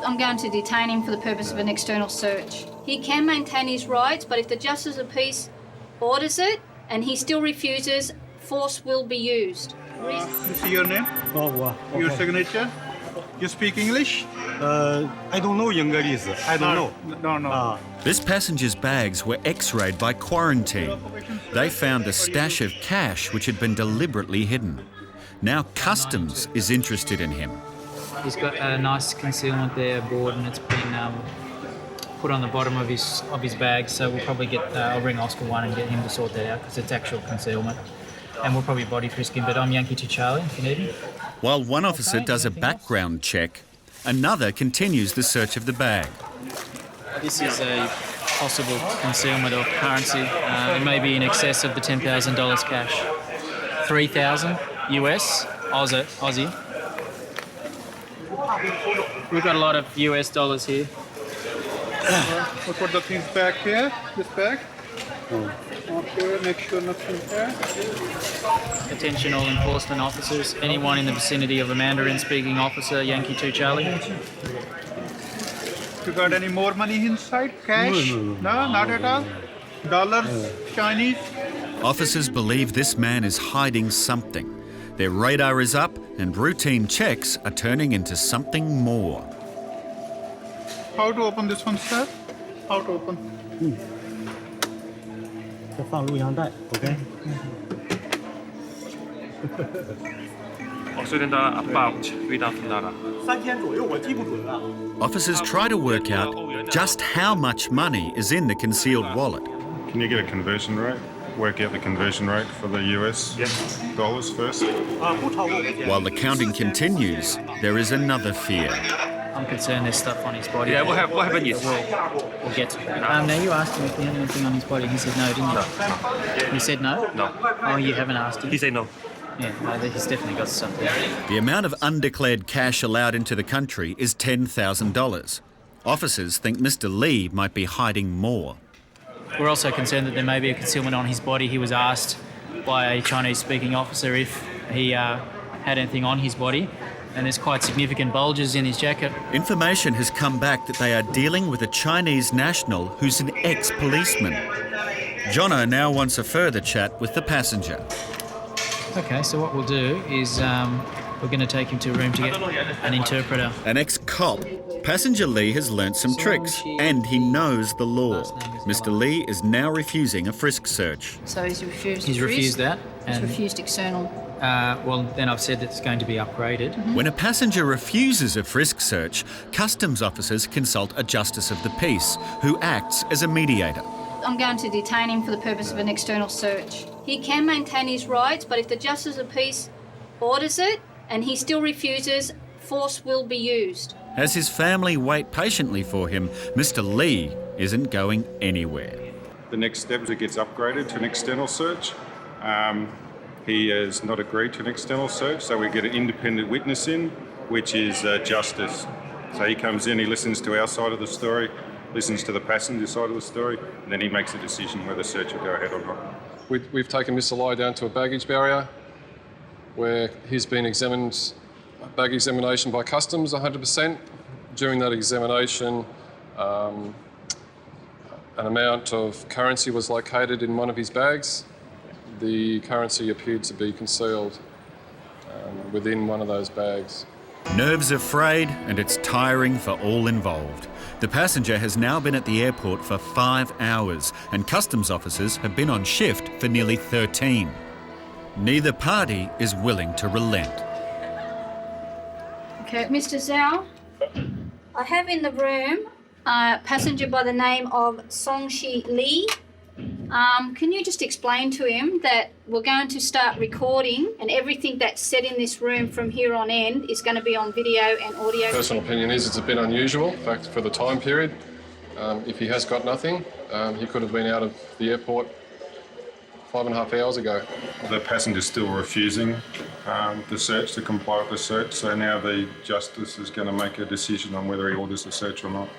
I'm going to detain him for the purpose of an external search. He can maintain his rights, but if the Justice of the Peace orders it and he still refuses, force will be used. See your name? Okay. Your signature? You speak English? I don't know English. I don't know. No. This passenger's bags were x-rayed by quarantine. They found a stash of cash which had been deliberately hidden. Now Customs is interested in him. He's got a nice concealment there aboard, and it's been put on the bottom of his bag. So we'll probably get. I'll ring Oscar 1 and get him to sort that out because it's actual concealment. And we'll probably body frisk him. But I'm Yankee to Charlie if you need him. While one officer does a background check, another continues the search of the bag. This is a possible concealment of currency. It may be in excess of the $10,000 cash. 3,000 US Aussie. We've got a lot of US dollars here. We'll put the things back here, this bag. Okay, make sure nothing's there. Attention all enforcement officers. Anyone in the vicinity of a Mandarin-speaking officer, Yankee 2 Charlie. You got any more money inside? Cash? No, not at all? Dollars? Chinese? Officers believe this man is hiding something. Their radar is up and routine checks are turning into something more. How to open this one, sir? How to open? 再放录像带 ，OK。3天左右，我记不准了。 Officers try to work out just how much money is in the concealed wallet. Can you get a conversion rate? Work out the conversion rate for the US dollars first. 不超过5天。 While the counting continues, there is another fear. I'm concerned there's stuff on his body. Yeah, what happened is... We'll get to it. Now you asked him if he had anything on his body. He said no, didn't you? He said no? No. Oh, you haven't asked him? He said no. Yeah, no, he's definitely got something. The amount of undeclared cash allowed into the country is $10,000. Officers think Mr. Lee might be hiding more. We're also concerned that there may be a concealment on his body. He was asked by a Chinese-speaking officer if he had anything on his body, and there's quite significant bulges in his jacket. Information has come back that they are dealing with a Chinese national who's an ex-policeman. Jono now wants a further chat with the passenger. Okay, so what we'll do is we're going to take him to a room to get an interpreter. An ex-cop, Passenger Lee has learnt some tricks and he knows the law. Mr. Lee is now refusing a frisk search. So he's refused. He's refused that. He's refused external. Well, then I've said that it's going to be upgraded. When a passenger refuses a frisk search, customs officers consult a justice of the peace who acts as a mediator. I'm going to detain him for the purpose of an external search. He can maintain his rights, but if the Justice of the Peace orders it and he still refuses, force will be used. As his family wait patiently for him, Mr. Lee isn't going anywhere. The next step is it gets upgraded to an external search. He has not agreed to an external search, so we get an independent witness in, which is justice. So he comes in, he listens to our side of the story, listens to the passenger side of the story, and then he makes a decision whether the search will go ahead or not. We've taken Mr. Lai down to a baggage barrier where he's been examined, bag examination by customs 100%. During that examination, an amount of currency was located in one of his bags. The currency appeared to be concealed within one of those bags. Nerves are frayed and it's tiring for all involved. The passenger has now been at the airport for 5 hours and customs officers have been on shift for nearly 13. Neither party is willing to relent. Okay, Mr. Zhao, I have in the room a passenger by the name of Songshi Lee. Can you just explain to him that we're going to start recording and everything that's said in this room from here on end is going to be on video and audio? Personal opinion is it's a bit unusual, in fact, for the time period. If he has got nothing, he could have been out of the airport 5.5 hours ago. The passenger's still refusing the search, to comply with the search, so now the justice is going to make a decision on whether he orders the search or not.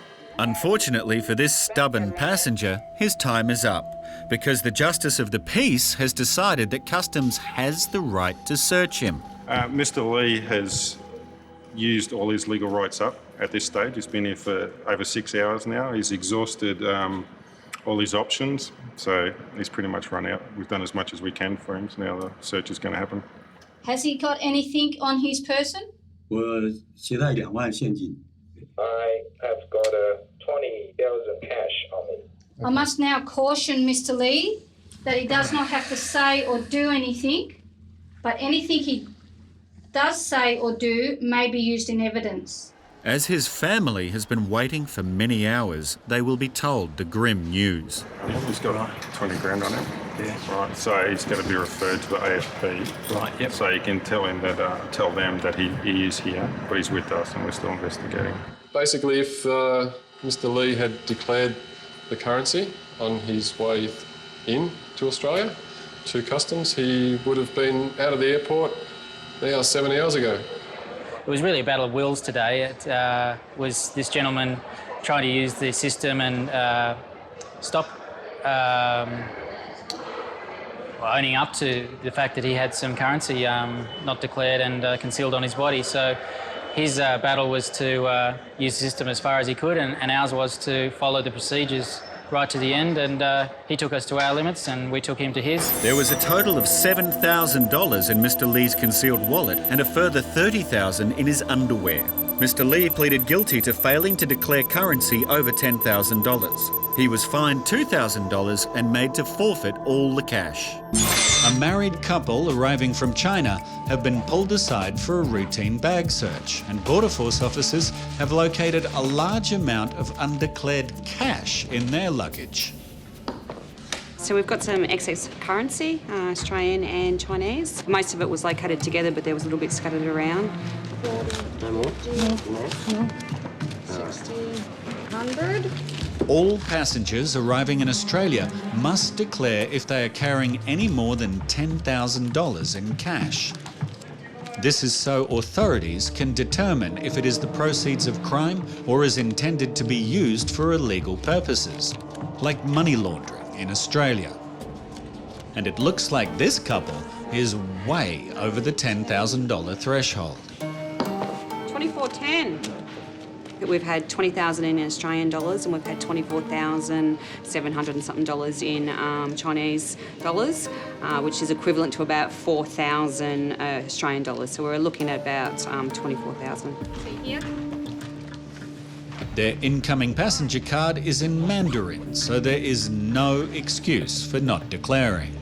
Unfortunately for this stubborn passenger, his time is up because the Justice of the Peace has decided that Customs has the right to search him. Mr. Lee has used all his legal rights up. at this stage. He's been here for over 6 hours now. He's exhausted all his options, so he's pretty much run out. We've done as much as we can for him, so now the search is going to happen. Has he got anything on his person? 我携带2万现金。 I have got a 20,000 cash on me. I must now caution Mr. Lee that he does not have to say or do anything, but anything he does say or do may be used in evidence. As his family has been waiting for many hours, they will be told the grim news. He's got 20 grand on him. Yeah. Right, so he's going to be referred to the AFP. Right, yep. So you can tell him that, tell them that he is here, but he's with us and we're still investigating. Basically, if Mr. Lee had declared the currency on his way in to Australia, to customs, he would have been out of the airport now 7 hours ago. It was really a battle of wills today. It was this gentleman trying to use the system and stop owning up to the fact that he had some currency not declared and concealed on his body. So his battle was to use the system as far as he could, and ours was to follow the procedures right to the end, and he took us to our limits and we took him to his. There was a total of $7,000 in Mr. Lee's concealed wallet and a further $30,000 in his underwear. Mr. Lee pleaded guilty to failing to declare currency over $10,000. He was fined $2,000 and made to forfeit all the cash. A married couple arriving from China have been pulled aside for a routine bag search, and Border Force officers have located a large amount of undeclared cash in their luggage. So we've got some excess currency, Australian and Chinese. Most of it was located together, but there was a little bit scattered around. No more? No. 1,600. All passengers arriving in Australia must declare if they are carrying any more than $10,000 in cash. This is so authorities can determine if it is the proceeds of crime or is intended to be used for illegal purposes, like money laundering in Australia. And it looks like this couple is way over the $10,000 threshold. 2410. We've had 20,000 in Australian dollars and we've had 24,700 and something dollars in Chinese dollars, which is equivalent to about 4,000 Australian dollars. So we're looking at about 24,000. Here. Their incoming passenger card is in Mandarin, so there is no excuse for not declaring.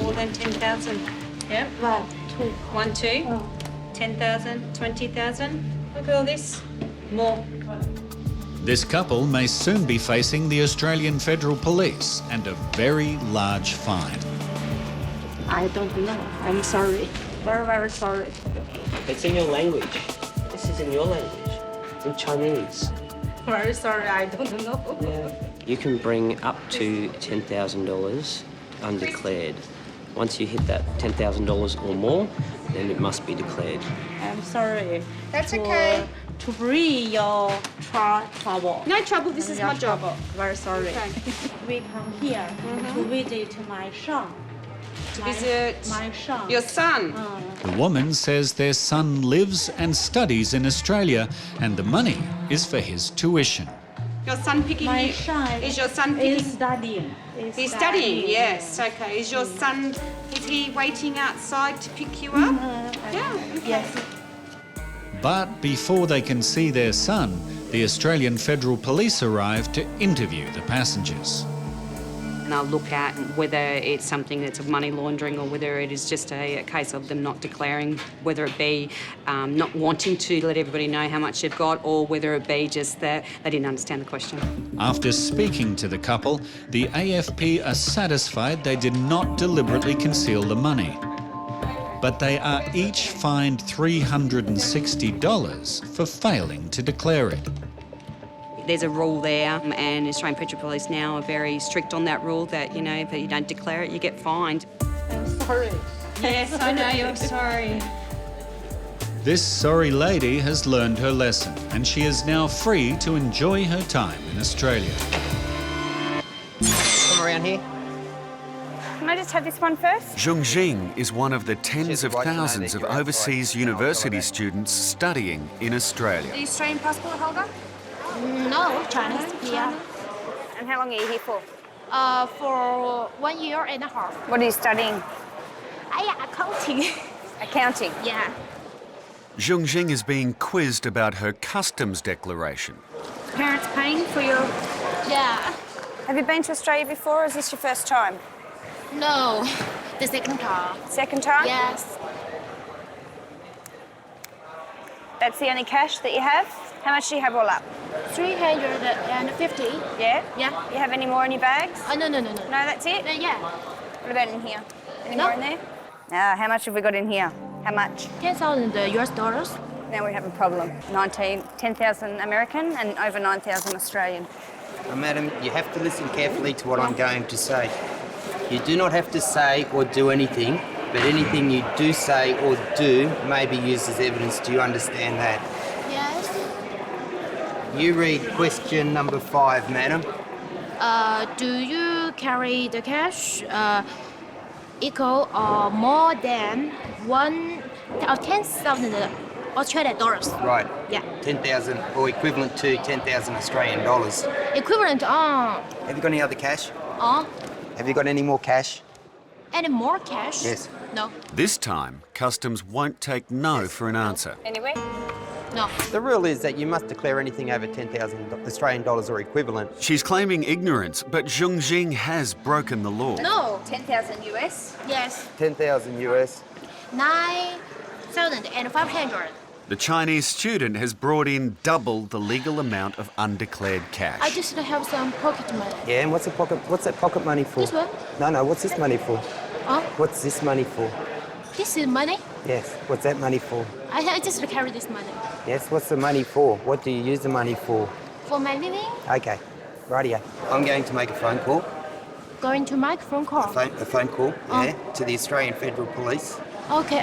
More than 10,000. Yep. 1, 2. 10,000, 20,000. Look at all this. More. This couple may soon be facing the Australian Federal Police and a very large fine. I don't know. I'm sorry. Very, very sorry. It's in your language. This is in your language. In Chinese. Very sorry, I don't know. Yeah. You can bring up to $10,000 undeclared. Once you hit that $10,000 or more, then it must be declared. I'm sorry. That's okay. To bring your trouble. No trouble, this is my job. Very sorry. Okay. We come here to visit my son. To visit my son. your son. The woman says their son lives and studies in Australia and the money is for his tuition. Your son picking My you? son Is your son picking? is studying. He's studying, yes. Okay. Is your son, is he waiting outside to pick you up? Yeah. Okay. Yes. But before they can see their son, the Australian Federal Police arrive to interview the passengers. And they'll look at whether it's something that's of money laundering or whether it is just a case of them not declaring, whether it be not wanting to let everybody know how much they've got or whether it be just that they didn't understand the question. After speaking to the couple, the AFP are satisfied they did not deliberately conceal the money. But they are each fined $360 for failing to declare it. There's a rule there, and Australian Petrol Police now are very strict on that rule that, you know, if you don't declare it, you get fined. I'm sorry. Yes, I know, you're sorry. This sorry lady has learned her lesson, and she is now free to enjoy her time in Australia. Come around here. Can I just have this one first? Zhong Jing is one of the tens of thousands of overseas university students studying in Australia. The Australian passport holder? No, Chinese. Yeah. And how long are you here for? For 1 year and a half. What are you studying? Accounting. Accounting? Yeah. Zhong Jing is being quizzed about her customs declaration. Parents paying for your... Yeah. Have you been to Australia before, or is this your first time? No, the second time. Second time? Yes. That's the only cash that you have? How much do you have all up? 350. Yeah? Yeah. You have any more in your bags? Oh, no. No, that's it? Yeah. What about in here? Any No. more in there? How much have we got in here? How much? 10,000 US dollars. Now we have a problem. 10,000 American and over 9,000 Australian. Madam, you have to listen carefully to what I'm going to say. You do not have to say or do anything, but anything you do say or do may be used as evidence. Do you understand that? Yes. You read question number 5, madam. Do you carry the cash equal or more than 10,000 Australian dollars? Right. Yeah. 10,000 or equivalent to 10,000 Australian dollars. Equivalent Have you got any other cash? Have you got any more cash? any more cash? Yes. No. This time, customs won't take no for an answer. Anyway? No. The rule is that you must declare anything over 10,000 Australian dollars or equivalent. She's claiming ignorance, but Zhong Jing has broken the law. No. 10,000 US? Yes. 10,000 US. 9,500. The Chinese student has brought in double the legal amount of undeclared cash. I just have some pocket money. Yeah, and what's that pocket money for? This one? No, what's this money for? Oh, What's this money for? this is money. Yes, what's that money for? I just carry this money. Yes, what's the money for? What do you use the money for? For my living, Okay, rightio. I'm going to make a phone call. going to microphone call. A phone call, yeah, to the Australian Federal Police. Okay.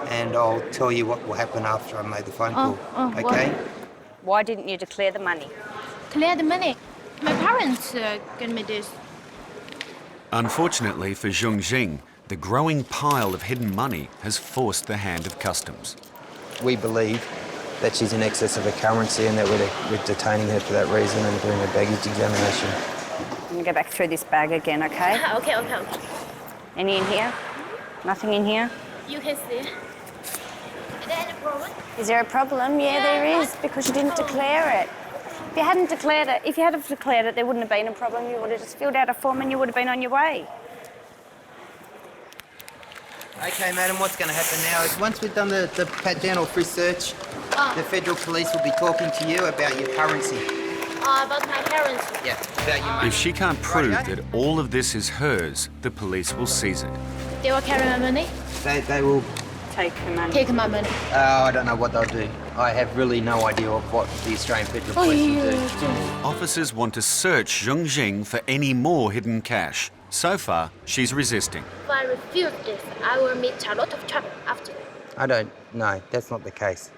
And I'll tell you what will happen after I made the phone call. Okay? Why didn't you declare the money? Clear the money. My parents gave me this. Unfortunately for Zhong Jing, the growing pile of hidden money has forced the hand of customs. We believe that she's in excess of her currency and that we're detaining her for that reason and doing a baggage examination. I'm going to go back through this bag again, okay? Okay. Any in here? Nothing in here? You can see. Is there any problem? Is there a problem? Yeah, there is, because you didn't declare it. If you hadn't declared it, there wouldn't have been a problem. You would have just filled out a form and you would have been on your way. Okay, madam, what's going to happen now is once we've done the pat-down or frisk search, the Federal Police will be talking to you about your currency. About my parents. Yeah, about your money. If she can't prove that all of this is hers, the police will seize it. They will carry my money. They will... Take the money. Take my money. I don't know what they'll do. I have really no idea of what the Australian Federal Police will do. Officers want to search Zhong Jing for any more hidden cash. So far, she's resisting. If I refuse this, I will meet a lot of trouble after. I don't know. That's not the case.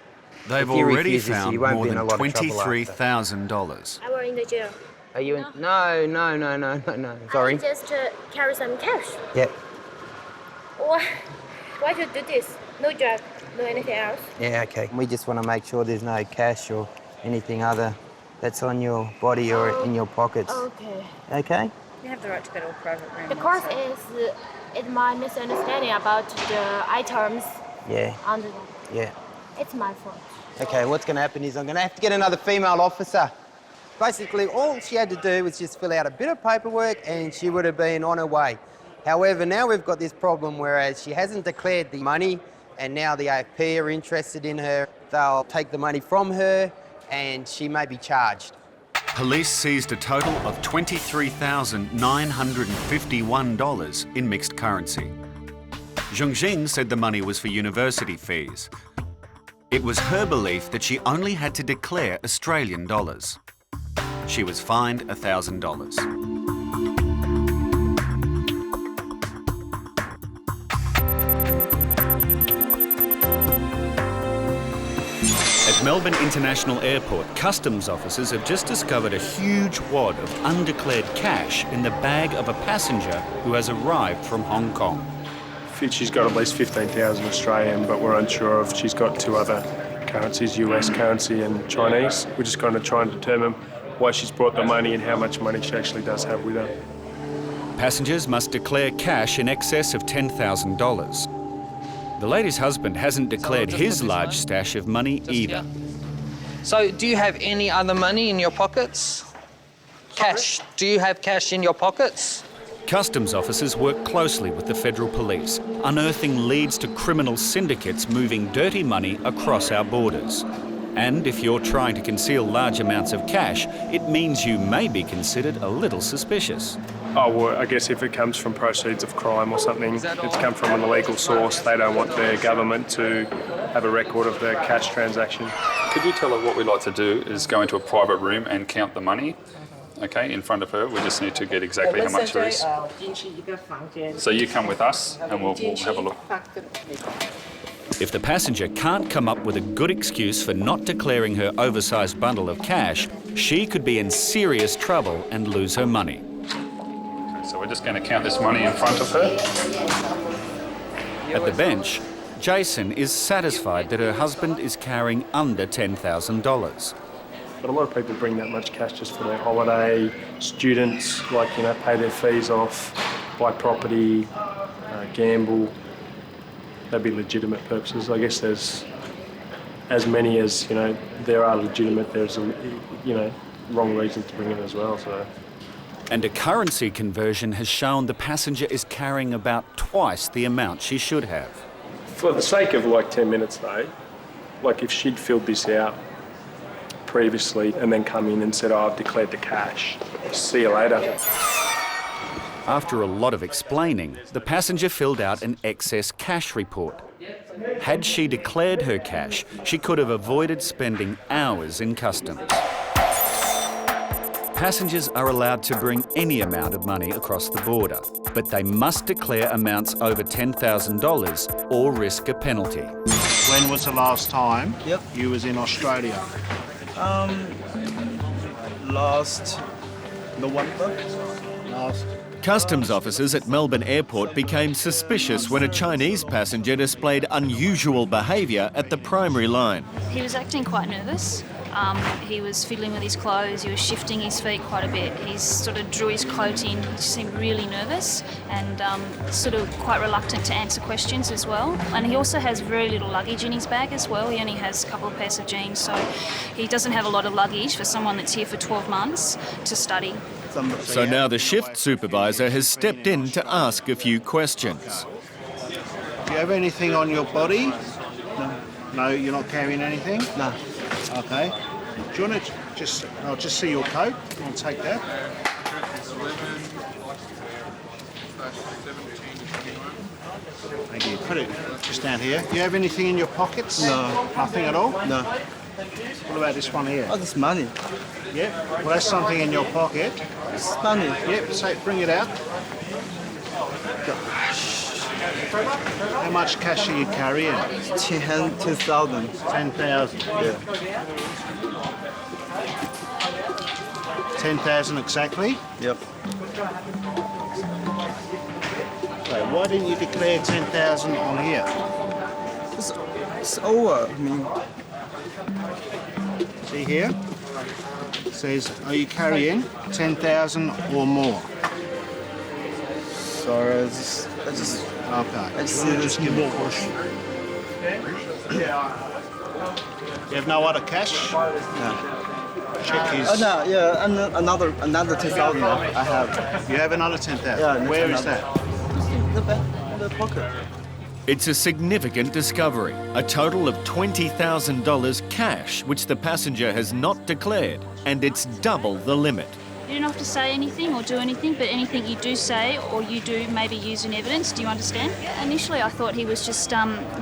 They've If you already refuse this, found you won't more be in than a lot of trouble after. $23,000. I will in the jail. Are you in? No. Sorry. I just carry some cash. Yeah. Why should do this? No drug, no anything else. Yeah, okay. We just want to make sure there's no cash or anything other that's on your body or in your pockets. Okay. Okay? You have the right to go to a private room. The cause is my misunderstanding about the items Yeah. under them. Yeah. It's my fault. Okay, what's going to happen is I'm going to have to get another female officer. Basically, all she had to do was just fill out a bit of paperwork and she would have been on her way. However, now we've got this problem whereas she hasn't declared the money and now the AFP are interested in her. They'll take the money from her and she may be charged. Police seized a total of $23,951 in mixed currency. Zhong Jing said the money was for university fees. It was her belief that she only had to declare Australian dollars. She was fined $1,000. At Melbourne International Airport, customs officers have just discovered a huge wad of undeclared cash in the bag of a passenger who has arrived from Hong Kong. She's got at least 15,000 Australian, but we're unsure if she's got two other currencies, US currency and Chinese. We're just going to try and determine why she's brought the money and how much money she actually does have with her. Passengers must declare cash in excess of $10,000. The lady's husband hasn't declared his large stash of money either. So do you have any other money in your pockets? Cash. Do you have cash in your pockets? Customs officers work closely with the federal police, unearthing leads to criminal syndicates moving dirty money across our borders. And if you're trying to conceal large amounts of cash, it means you may be considered a little suspicious. Oh, well, I guess if it comes from proceeds of crime or something, it's come from an illegal source. They don't want their government to have a record of the cash transaction. Could you tell her what we like to do is go into a private room and count the money, okay, in front of her. We just need to get exactly how much there is. So you come with us and we'll have a look. If the passenger can't come up with a good excuse for not declaring her oversized bundle of cash, she could be in serious trouble and lose her money. So we're just going to count this money in front of her. At the bench, Jason is satisfied that her husband is carrying under $10,000. But a lot of people bring that much cash just for their holiday. Students, pay their fees off, buy property, gamble. That'd be legitimate purposes. I guess there's as many as, there are legitimate, there's, wrong reasons to bring it as well, so. And a currency conversion has shown the passenger is carrying about twice the amount she should have. For the sake of 10 minutes though, if she'd filled this out previously and then come in and said, oh, I've declared the cash, see you later. After a lot of explaining, the passenger filled out an excess cash report. Had she declared her cash, she could have avoided spending hours in customs. Passengers are allowed to bring any amount of money across the border, but they must declare amounts over $10,000 or risk a penalty. When was the last time you was in Australia? Last November. Customs officers at Melbourne Airport became suspicious when a Chinese passenger displayed unusual behaviour at the primary line. He was acting quite nervous. He was fiddling with his clothes, he was shifting his feet quite a bit. He sort of drew his coat in, he seemed really nervous and sort of quite reluctant to answer questions as well. And he also has very little luggage in his bag as well. He only has a couple of pairs of jeans, so he doesn't have a lot of luggage for someone that's here for 12 months to study. So now the shift supervisor has stepped in to ask a few questions. Do you have anything on your body? No. No, you're not carrying anything? No. Okay. Do you want to I'll just see your coat. I'll take that. Thank you. Put it just down here. Do you have anything in your pockets? No. Nothing at all? No. What about this one here? Oh, this money. Yep. Well, that's something in your pocket. It's money. Yep. So bring it out. How much cash are you carrying? 10,000. 10,000. Yeah. 10,000 exactly? Yep. So why didn't you declare 10,000 on here? It's over. See here? It says, are you carrying 10,000 or more? Sorry, I just okay. I just give it a push. You have no other cash? No. Check his. Oh no, yeah, and another 10,000 I have. You have another 10,000? Yeah. Where is that? In the pocket. It's a significant discovery, a total of $20,000 cash, which the passenger has not declared, and it's double the limit. You don't have to say anything or do anything, but anything you do say or you do maybe use in evidence. Do you understand? Initially, I thought he was just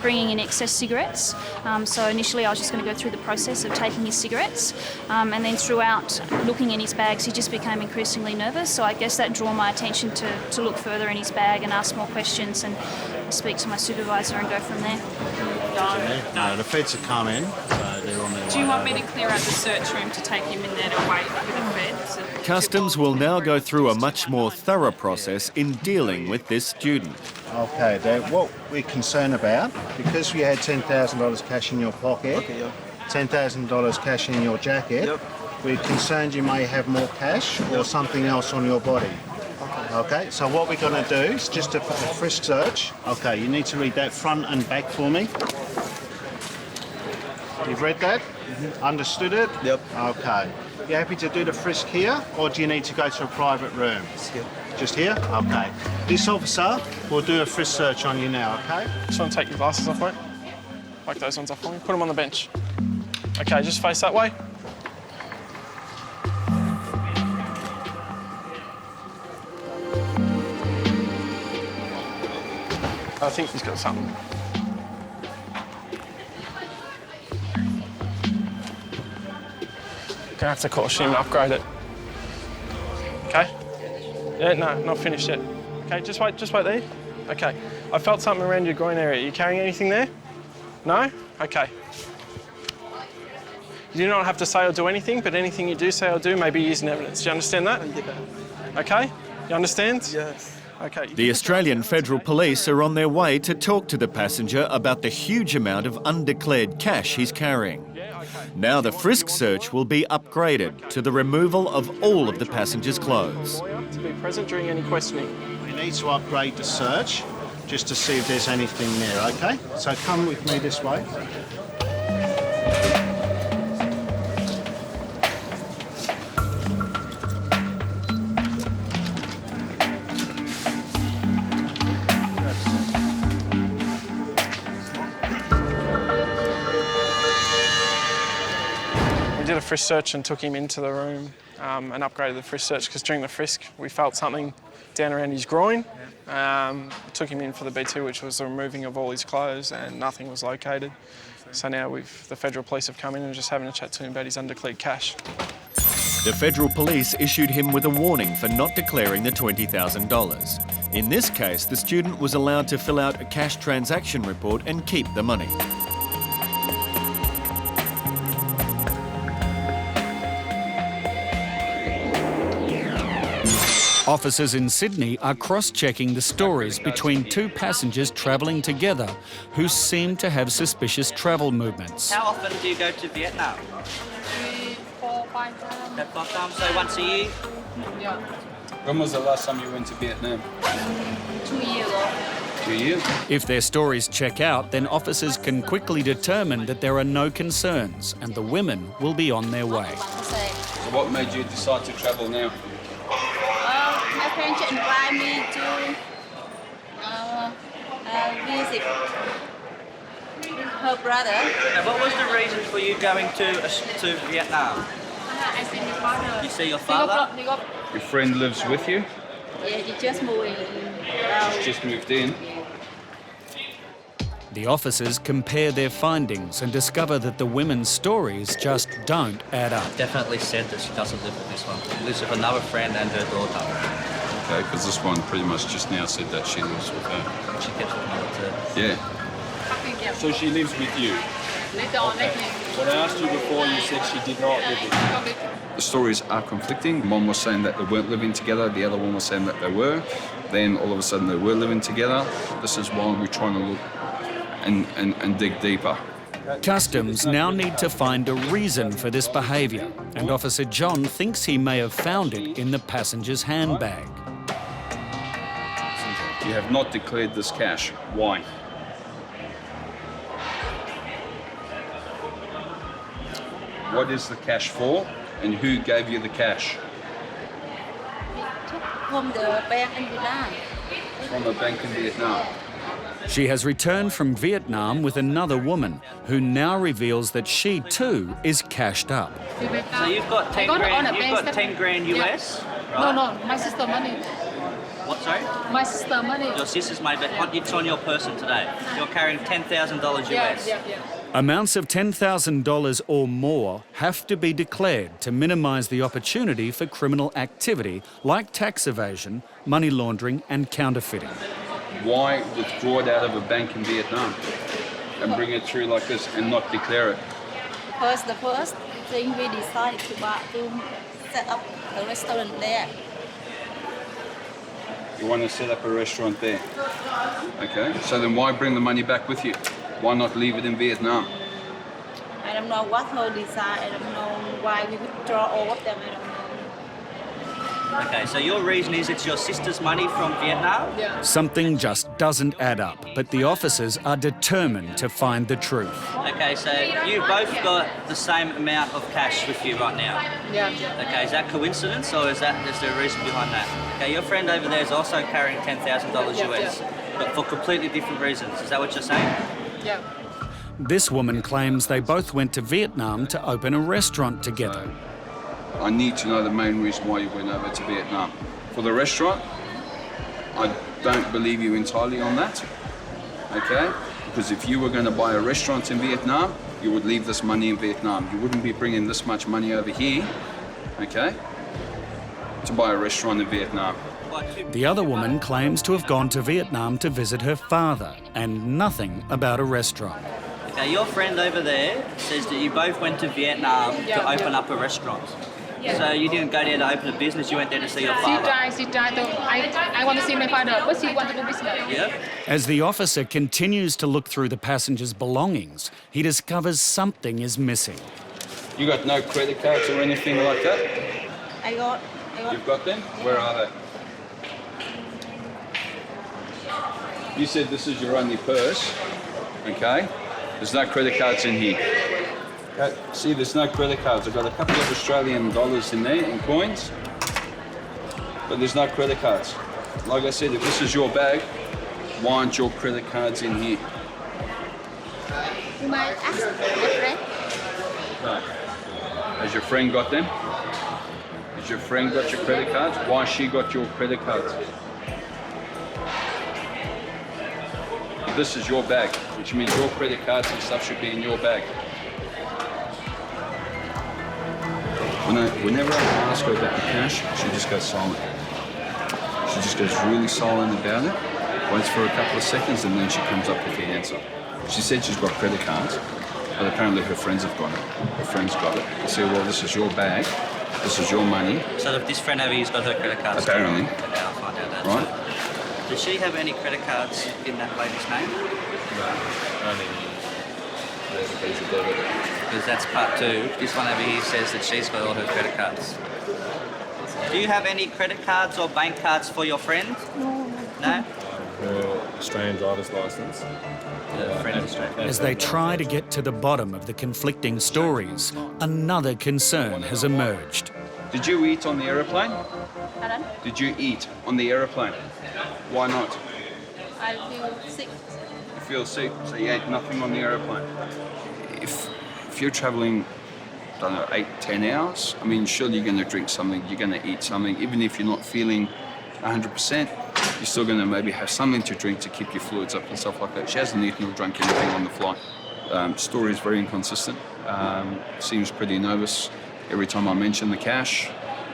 bringing in excess cigarettes. So initially, I was just going to go through the process of taking his cigarettes. And then throughout looking in his bags, he just became increasingly nervous. So I guess that drew my attention to look further in his bag and ask more questions and speak to my supervisor and go from there. No, the feds have come in, so they're on their way. Do you want me to clear out the search room to take him in there to wait with the feds? Customs will now go through a much more thorough process in dealing with this student. Okay, Dad, what we're concerned about, because you had $10,000 cash in your pocket, $10,000 cash in your jacket, we're concerned you may have more cash or something else on your body. Okay, so what we're going to do is just a frisk search. Okay, you need to read that front and back for me. You've read that? Understood it? Yep. Okay. You happy to do the frisk here, or do you need to go to a private room? Here. Just here? Okay. This officer will do a frisk search on you now, okay? Just want to take your glasses off, mate. Like those ones off for me. Put them on the bench. Okay, just face that way. I think he's got something. Gonna have to call Shim and upgrade it. Okay? Yeah, no, not finished yet. Okay, just wait there. Okay. I felt something around your groin area. Are you carrying anything there? No? Okay. You do not have to say or do anything, but anything you do say or do may be used in evidence. Do you understand that? Okay? You understand? Yes. Okay. The Australian Federal Police are on their way to talk to the passenger about the huge amount of undeclared cash he's carrying. Now the frisk search will be upgraded to the removal of all of the passenger's clothes. To be present during any questioning. We need to upgrade the search just to see if there's anything there, okay? So come with me this way. We did a frisk search and took him into the room and upgraded the frisk search because during the frisk we felt something down around his groin. Took him in for the B2, which was the removing of all his clothes, and nothing was located. So now the Federal Police have come in and are just having a chat to him about his undeclared cash. The Federal Police issued him with a warning for not declaring the $20,000. In this case, the student was allowed to fill out a cash transaction report and keep the money. Officers in Sydney are cross-checking the stories between two passengers travelling together who seem to have suspicious travel movements. How often do you go to Vietnam? 3, 4, 5 times. 5 times, so once a year? Yeah. When was the last time you went to Vietnam? 2 years ago. 2 years? If their stories check out, then officers can quickly determine that there are no concerns and the women will be on their way. So what made you decide to travel now? My friend invited me to visit her brother. Now, what was the reason for you going to Vietnam? I see my father. You see your father? Your friend lives with you? Yeah, he just moved in. She's just moved in. The officers compare their findings and discover that the women's stories just don't add up. Definitely said that she doesn't live with this one. She lives with another friend and her daughter. Okay, because this one pretty much just now said that she lives with her. She kept with another two. Yeah. So she lives with you? Okay. When I asked you before, you said she did not live with you. The stories are conflicting. One was saying that they weren't living together, the other one was saying that they were. Then all of a sudden they were living together. This is why we're trying to look and dig deeper. Customs now need to find a reason for this behaviour, and Officer John thinks he may have found it in the passenger's handbag. You have not declared this cash. Why? What is the cash for, and who gave you the cash? From the bank in Vietnam. From a bank in Vietnam. She has returned from Vietnam with another woman who now reveals that she too is cashed up. So you've got 10 grand, you've got 10 grand US, right? No, my sister money. What, sorry? My sister money. Your sister's money, but it's on your person today. You're carrying $10,000 US. Yeah. Amounts of $10,000 or more have to be declared to minimise the opportunity for criminal activity like tax evasion, money laundering and counterfeiting. Why withdraw it out of a bank in Vietnam and bring it through like this and not declare it? The first thing we decided to set up a restaurant there. You want to set up a restaurant there? Okay, so then why bring the money back with you? Why not leave it in Vietnam? I don't know what her desire. I don't know why we withdraw all of them. I don't know. Okay, so your reason is it's your sister's money from Vietnam? Yeah. Something just doesn't add up, but the officers are determined to find the truth. Okay, so you both got the same amount of cash with you right now? Yeah. Okay, is that coincidence or is there a reason behind that? Okay, your friend over there is also carrying $10,000 US, but for completely different reasons. Is that what you're saying? Yeah. This woman claims they both went to Vietnam to open a restaurant together. I need to know the main reason why you went over to Vietnam. For the restaurant, I don't believe you entirely on that, okay? Because if you were going to buy a restaurant in Vietnam, you would leave this money in Vietnam. You wouldn't be bringing this much money over here, okay, to buy a restaurant in Vietnam. The other woman claims to have gone to Vietnam to visit her father and nothing about a restaurant. Okay, your friend over there says that you both went to Vietnam to open up a restaurant. So you didn't go there to open a business, you went there to see your father. She tried to, I want to see my father, but she wanted to do business. Yeah. As the officer continues to look through the passenger's belongings, he discovers something is missing. You got no credit cards or anything like that? I got. You've got them? Where are they? You said this is your only purse, okay? There's no credit cards in here. Okay. See, there's no credit cards. I've got a couple of Australian dollars in there, in coins, but there's no credit cards. Like I said, if this is your bag, why aren't your credit cards in here? You might ask your friend. No. Has your friend got them? Has your friend got your credit cards? Why she got your credit cards? This is your bag, which means your credit cards and stuff should be in your bag. Whenever I ask her about the cash, she just goes silent. She just goes really silent about it, waits for a couple of seconds, and then she comes up with the answer. She said she's got credit cards, but apparently her friends have got it. Her friends got it. They say, well, this is your bag, this is your money. So this friend over here's got her credit cards? Apparently. Okay, I'll find out that. Right? Does she have any credit cards in that lady's name? No, only there's a piece of debit. Because that's part two. This one over here says that she's got all her credit cards. Do you have any credit cards or bank cards for your friend? No. No? Her Australian driver's licence. As they try to get to the bottom of the conflicting stories, another concern has emerged. Did you eat on the aeroplane? Pardon? Did you eat on the aeroplane? Why not? I feel sick. You feel sick, so you ate nothing on the aeroplane. If you're travelling, I don't know, 8-10 hours, I mean, surely you're going to drink something, you're going to eat something, even if you're not feeling 100%, you're still going to maybe have something to drink to keep your fluids up and stuff like that. She hasn't eaten or drunk anything on the flight. Story is very inconsistent. Seems pretty nervous every time I mention the cash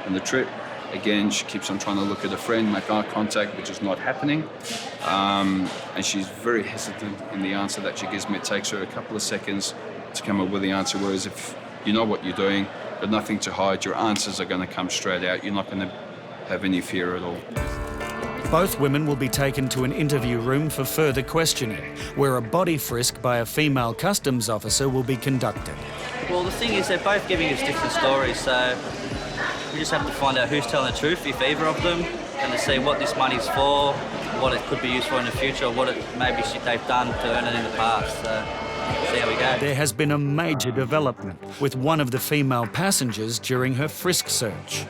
and the trip. Again, she keeps on trying to look at a friend, make eye contact, which is not happening. And she's very hesitant in the answer that she gives me. It takes her a couple of seconds to come up with the answer, whereas if you know what you're doing, got nothing to hide, your answers are going to come straight out. You're not going to have any fear at all. Both women will be taken to an interview room for further questioning, where a body frisk by a female customs officer will be conducted. Well, the thing is, they're both giving us different stories, so we just have to find out who's telling the truth, if either of them, and to see what this money's for, what it could be used for in the future, or what it maybe they've done to earn it in the past. So, see how we go. There has been a major development with one of the female passengers during her frisk search.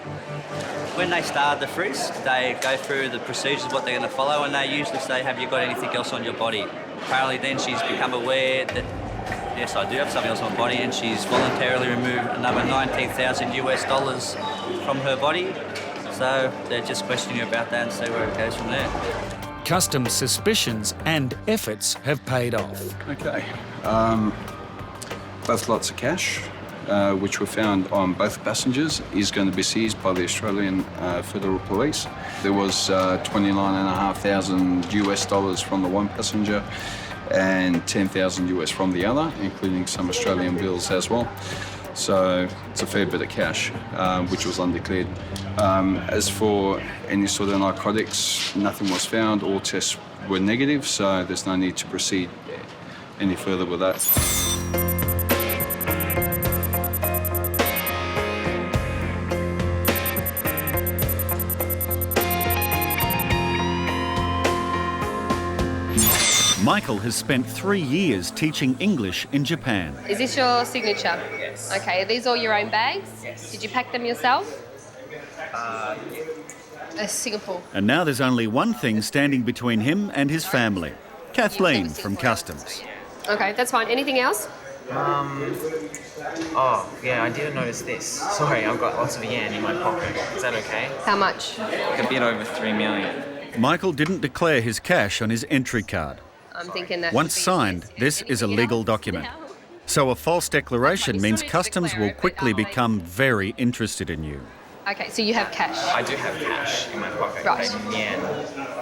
When they start the frisk, they go through the procedures, what they're going to follow, and they usually say, have you got anything else on your body? Apparently then she's become aware that, yes, I do have something else on my body, and she's voluntarily removed another $19,000 US from her body. So they're just questioning her about that and see where it goes from there. Customs suspicions and efforts have paid off. Okay. Both lots of cash, which were found on both passengers, is going to be seized by the Australian Federal Police. There was $29,500 US from the one passenger, and 10,000 US from the other, including some Australian bills as well. So it's a fair bit of cash, which was undeclared. As for any sort of narcotics, nothing was found. All tests were negative, so there's no need to proceed any further with that. Michael has spent 3 years teaching English in Japan. Is this your signature? Yes. Okay, are these all your own bags? Yes. Did you pack them yourself? Singapore. And now there's only one thing standing between him and his family. Kathleen from Customs. Okay, that's fine. Anything else? Oh, yeah, I didn't notice this. Sorry, I've got lots of yen in my pocket. Is that okay? How much? Like a bit over 3 million. Michael didn't declare his cash on his entry card. I'm thinking that. Once signed, this is a legal document. So a false declaration means Customs will quickly become very interested in you. Okay, so you have cash. I do have cash in my pocket. Right. In yen.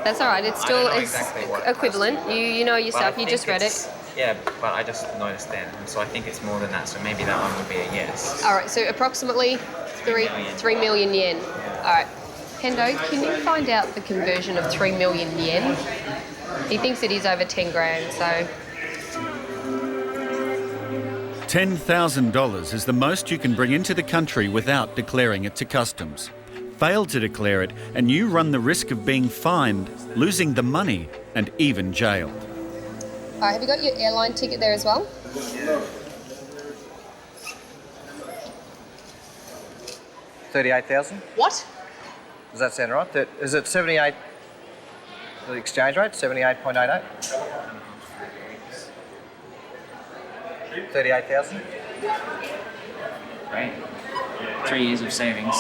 That's all right. It's still I don't know exactly what equivalent. You know yourself. But I You just think read it's- it. Yeah, but I just noticed then. So I think it's more than that. So maybe that one would be a yes. All right. So approximately 3 million yen. All right. Pendo, can you find out the conversion of 3 million yen? He thinks it is over 10 grand. So. $10,000 is the most you can bring into the country without declaring it to Customs. Fail to declare it and you run the risk of being fined, losing the money and even jailed. All right. Have you got your airline ticket there as well? Yeah. 38,000. What? Does that sound right? Is it 78? The exchange rate 78.88. 38,000. Great. 3 years of savings.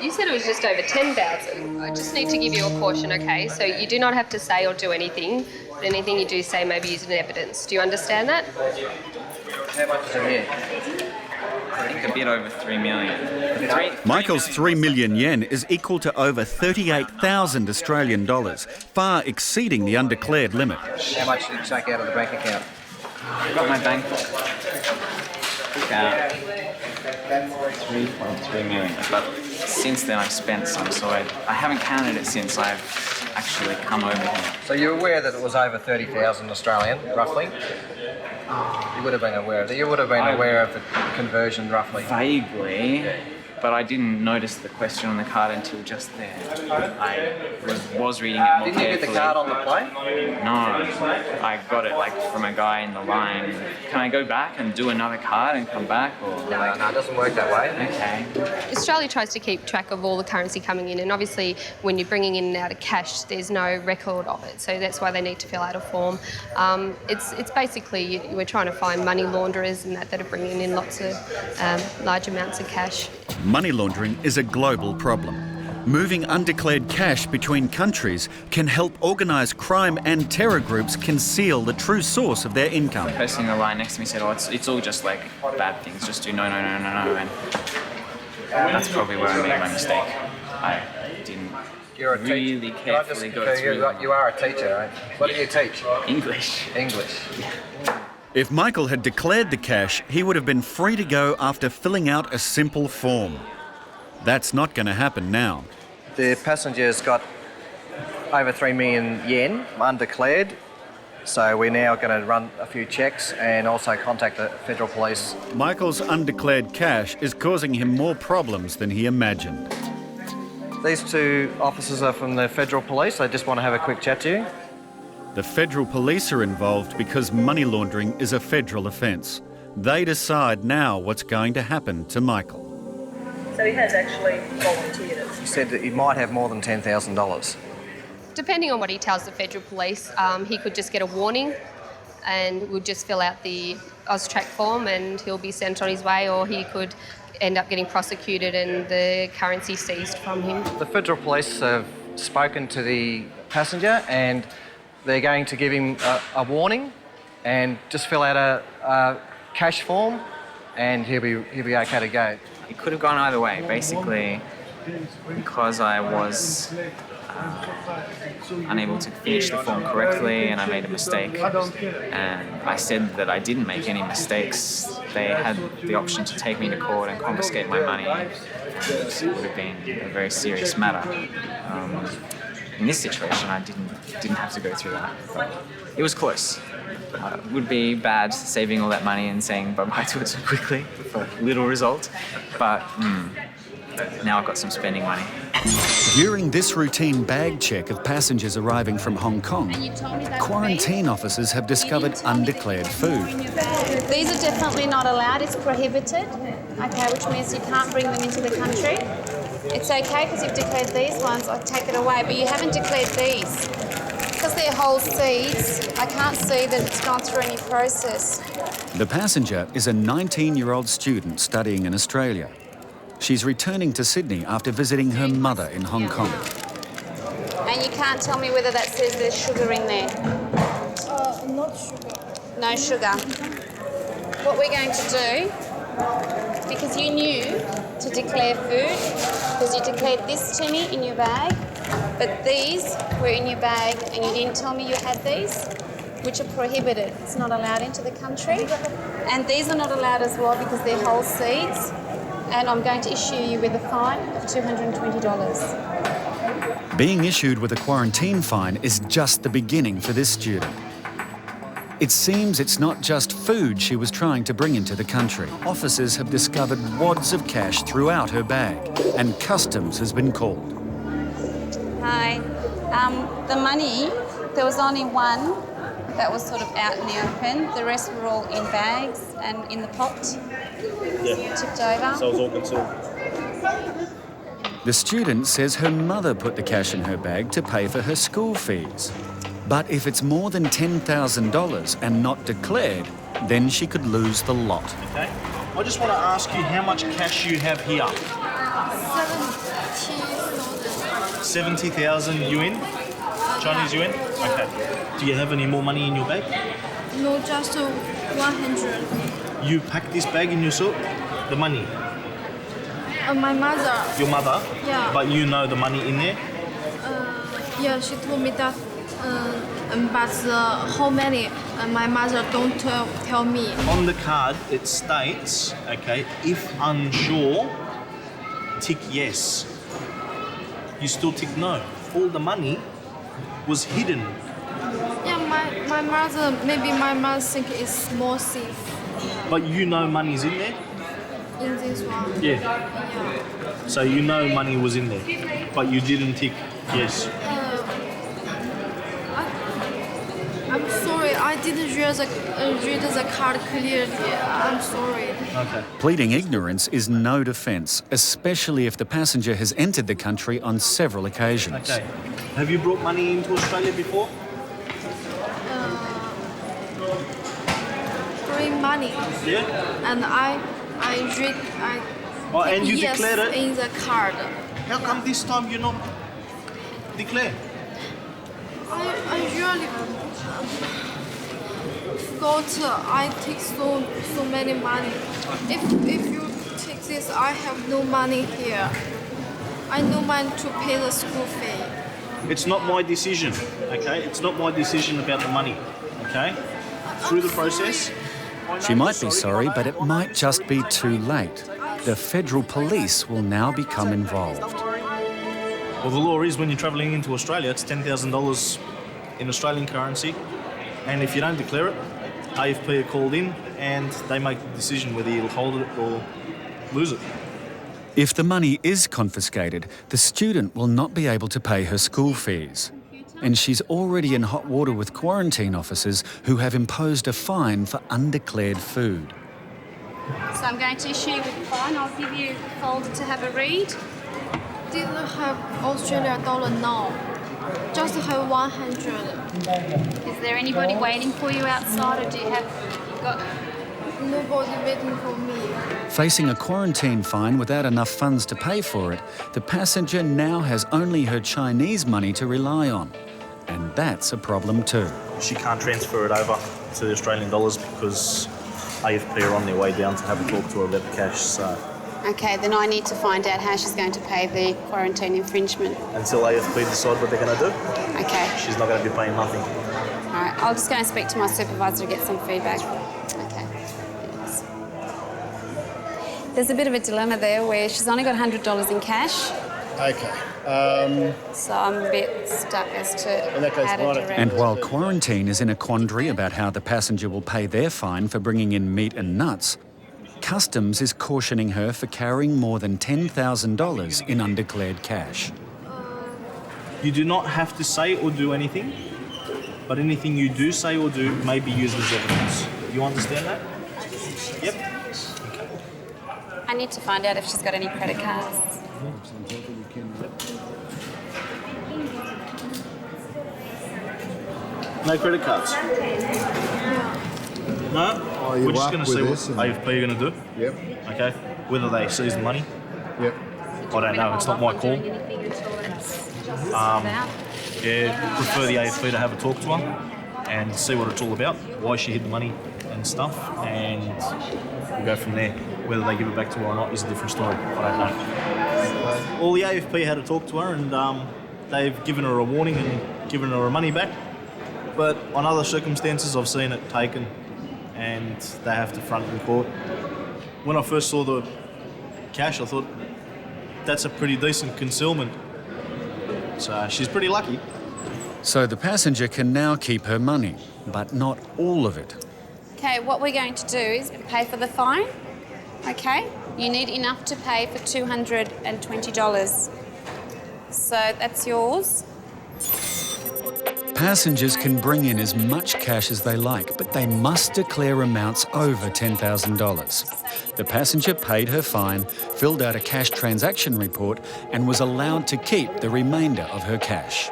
You said it was just over 10,000. I just need to give you a caution, okay? So you do not have to say or do anything, but anything you do say may be used in evidence. Do you understand that? How much is it here? I think a bit over 3 million. Michael's 3 million yen is equal to over 38,000 Australian dollars, far exceeding the undeclared limit. How much did you take out of the bank account? I've got my bank book. About 3.3 million. But since then I've spent some, so I haven't counted it since I've actually come over here. So you're aware that it was over 30,000 Australian, roughly? You would have been aware of it. You would have been aware of the conversion, roughly. Vaguely, but I didn't notice the question on the card until just there. I was reading it more Didn't you get the card on the plane? No, I got it like from a guy in the line. Can I go back and do another card and come back? Or No, it doesn't work that way. Okay. Australia tries to keep track of all the currency coming in, and obviously when you're bringing in and out of cash, there's no record of it. So that's why they need to fill out a form. It's basically we're trying to find money launderers and that are bringing in lots of large amounts of cash. Money laundering is a global problem. Moving undeclared cash between countries can help organised crime and terror groups conceal the true source of their income. The person in the line next to me said, "Oh, it's all just like bad things. Just do no," and that's probably where I made my mistake. I didn't You're a really teacher. carefully go through. You are a teacher, right? What do you teach? English. English. If Michael had declared the cash, he would have been free to go after filling out a simple form. That's not going to happen now. The passenger's got over 3 million yen undeclared, so we're now going to run a few checks and also contact the federal police. Michael's undeclared cash is causing him more problems than he imagined. These two officers are from the federal police. They just want to have a quick chat to you. The federal police are involved because money laundering is a federal offence. They decide now what's going to happen to Michael. So he has actually volunteered it. He said that he might have more than $10,000. Depending on what he tells the federal police, he could just get a warning and would just fill out the AUSTRAC form and he'll be sent on his way, or he could end up getting prosecuted and the currency seized from him. The federal police have spoken to the passenger and they're going to give him a warning and just fill out a cash form and he'll be okay to go. It could have gone either way. Basically, because I was unable to finish the form correctly, and I made a mistake. And I said that I didn't make any mistakes. They had the option to take me to court and confiscate my money. It would have been a very serious matter. In this situation, I didn't have to go through that. But it was close. It would be bad saving all that money and saying bye-bye to it so quickly for little result. But now I've got some spending money. During this routine bag check of passengers arriving from Hong Kong, quarantine officers have discovered undeclared food. These are definitely not allowed. It's prohibited, okay, which means you can't bring them into the country. It's okay because you've declared these ones, I'll take it away, but you haven't declared these. Because they're whole seeds, I can't see that it's gone through any process. The passenger is a 19-year-old student studying in Australia. She's returning to Sydney after visiting her mother in Hong Kong. And you can't tell me whether that says there's sugar in there? Not sugar. No sugar. What we're going to do, because you knew to declare food, because you declared this to me in your bag, but these were in your bag and you didn't tell me you had these, which are prohibited. It's not allowed into the country. And these are not allowed as well because they're whole seeds. And I'm going to issue you with a fine of $220. Being issued with a quarantine fine is just the beginning for this student. It seems it's not just food she was trying to bring into the country. Officers have discovered wads of cash throughout her bag, and customs has been called. Hi. The money, there was only one that was sort of out in the open. The rest were all in bags and in the pot. Yeah. Tipped over. So it was all concealed. The student says her mother put the cash in her bag to pay for her school fees. But if it's more than $10,000 and not declared, then she could lose the lot. Okay. I just want to ask you how much cash you have here. 70,000 yuan? Chinese yuan? Okay. Do you have any more money in your bag? No, just 100. You packed this bag in yourself? The money? My mother. Your mother? Yeah. But you know the money in there? Yeah, she told me that. But how many? My mother don't tell me. On the card, it states, okay, if unsure, tick yes. You still tick no. All the money was hidden. Yeah, my mother, maybe my mother think it's more safe. But you know money's in there? In this one? Yeah. So you know money was in there, but you didn't tick yes. I'm sorry, I didn't read the card clearly. I'm sorry. Okay. Pleading ignorance is no defence, especially if the passenger has entered the country on several occasions. Okay. Have you brought money into Australia before? Bring money. Yeah. And I Oh, and you yes declared it? In the card. How come this time you not declare? I really forgot. I take so many money. If you take this, I have no money here. I no money to pay the school fee. It's not my decision, okay? It's not my decision about the money, okay? Through the process. She might be sorry, but it might just be too late. The federal police will now become involved. Well, the law is when you're travelling into Australia, it's $10,000 in Australian currency, and if you don't declare it, AFP are called in and they make the decision whether you'll hold it or lose it. If the money is confiscated, the student will not be able to pay her school fees. And she's already in hot water with quarantine officers who have imposed a fine for undeclared food. So I'm going to issue you with a fine. I'll give you a folder to have a read. Didn't have Australian dollar now. Just have 100. Is there anybody waiting for you outside, or do you have got nobody waiting for me? Facing a quarantine fine without enough funds to pay for it, the passenger now has only her Chinese money to rely on. And that's a problem too. She can't transfer it over to the Australian dollars because AFP are on their way down to have a talk to her about the cash. So Okay, then I need to find out how she's going to pay the quarantine infringement. Until AFP decide what they're going to do. Okay. She's not going to be paying nothing. All right, I'll just go and speak to my supervisor to get some feedback. Okay. Yes. There's a bit of a dilemma there where she's only got $100 in cash. Okay. So I'm a bit stuck as to how to direct. And while quarantine is in a quandary about how the passenger will pay their fine for bringing in meat and nuts, Customs is cautioning her for carrying more than $10,000 in undeclared cash. You do not have to say or do anything, but anything you do say or do may be used as evidence. You understand that? Yep. I need to find out if she's got any credit cards. No credit cards? No? We're just going to see what AFP are going to do? Yep. Okay. Whether they seize the money? Yep. I don't know. It's not my call. Yeah, prefer the AFP to have a talk to her and see what it's all about, why she hid the money and stuff, and we'll go from there. Whether they give it back to her or not is a different story. I don't know. All the AFP had to talk to her, and they've given her a warning and given her her money back. But on other circumstances, I've seen it taken and they have to front in court. When I first saw the cash, I thought, that's a pretty decent concealment. So she's pretty lucky. So the passenger can now keep her money, but not all of it. Okay, what we're going to do is pay for the fine. Okay, you need enough to pay for $220. So that's yours. Passengers can bring in as much cash as they like, but they must declare amounts over $10,000. The passenger paid her fine, filled out a cash transaction report, and was allowed to keep the remainder of her cash.